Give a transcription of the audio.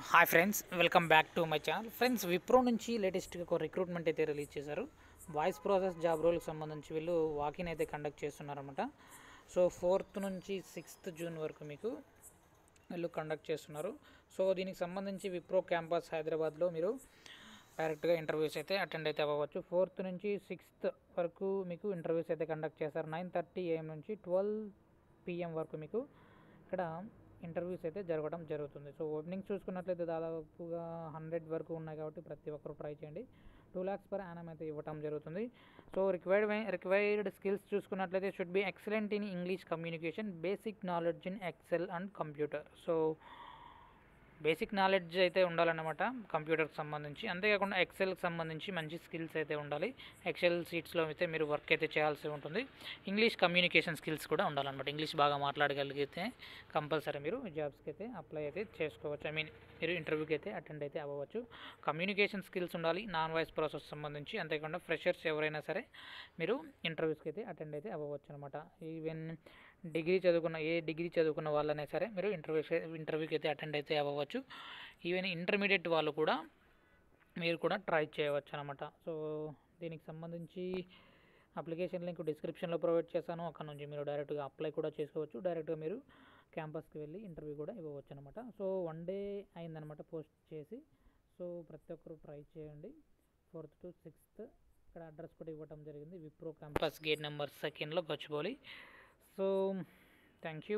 Hi friends, welcome back to my channel. Friends, Wipro నుంచి లేటెస్ట్గా ఒక రిక్రూట్మెంట్ అయితే రిలీజ్ చేశారు. వాయిస్ ప్రాసెస్ జాబ్ రోల్కి సంబంధించి వీళ్ళు వాకిన్ అయితే కండక్ట్ చేస్తున్నారన్నమాట. సో 4th నుంచి 6th జూన్ వరకు మీకు వీళ్ళు కండక్ట్ చేస్తున్నారు. సో దీనికి సంబంధించి విప్రో క్యాంపస్ హైదరాబాద్లో మీరు డైరెక్ట్గా ఇంటర్వ్యూస్ అయితే అటెండ్ అయితే అవ్వచ్చు. 4th నుంచి 6th వరకు మీకు ఇంటర్వ్యూస్ అయితే కండక్ట్ చేస్తారు. 9:30 AM నుంచి 12 PM వరకు మీకు ఇక్కడ ఇంటర్వ్యూస్ అయితే జరగడం జరుగుతుంది. సో ఓపెనింగ్స్ చూసుకున్నట్లయితే దాదాపుగా 100 వరకు ఉన్నాయి కాబట్టి ప్రతి ఒక్కరు ట్రై చేయండి. 2 lakhs per annum అయితే ఇవ్వడం జరుగుతుంది. సో రిక్వైర్డ్ స్కిల్స్ చూసుకున్నట్లయితే should be excellent in English communication, basic knowledge in Excel and computer. So basic knowledge అయితే ఉండాలన్నమాట కంప్యూటర్కి సంబంధించి. అంతేకాకుండా ఎక్సెల్కి సంబంధించి మంచి స్కిల్స్ అయితే ఉండాలి. ఎక్సెల్ షీట్స్లో అయితే మీరు వర్క్ అయితే చేయాల్సి ఉంటుంది. ఇంగ్లీష్ కమ్యూనికేషన్ స్కిల్స్ కూడా ఉండాలన్నమాట. ఇంగ్లీష్ బాగా మాట్లాడగలిగితే కంపల్సరీ మీరు జాబ్స్కి అయితే అప్లై అయితే చేసుకోవచ్చు. మీరు ఇంటర్వ్యూకి అయితే అటెండ్ అయితే అవ్వవచ్చు. కమ్యూనికేషన్ స్కిల్స్ ఉండాలి నాన్ వాయిస్ ప్రాసెస్ సంబంధించి. అంతేకాకుండా ఫ్రెషర్స్ ఎవరైనా సరే మీరు ఇంటర్వ్యూస్కి అయితే అటెండ్ అయితే అవ్వవచ్చు అనమాట. ఈవెన్ డిగ్రీ చదువుకున్న వాళ్ళనే సరే మీరు ఇంటర్వ్యూకి అయితే అటెండ్ అయితే అవ్వవచ్చు. ఈవెన్ ఇంటర్మీడియట్ వాళ్ళు కూడా మీరు కూడా ట్రై చేయవచ్చు అనమాట. సో దీనికి సంబంధించి అప్లికేషన్ లింక్ డిస్క్రిప్షన్లో ప్రొవైడ్ చేశాను. అక్కడ నుంచి మీరు డైరెక్ట్గా అప్లై కూడా చేసుకోవచ్చు. డైరెక్ట్గా మీరు క్యాంపస్కి వెళ్ళి ఇంటర్వ్యూ కూడా ఇవ్వవచ్చు అనమాట. సో 1 day అయిందనమాట పోస్ట్ చేసి. సో ప్రతి ఒక్కరు ట్రై చేయండి. 4th to 6th ఇక్కడ అడ్రస్ కూడా ఇవ్వడం జరిగింది. విప్రో క్యాంపస్ గేట్ నెంబర్ 2లో గచ్చిబౌలి. So thank you.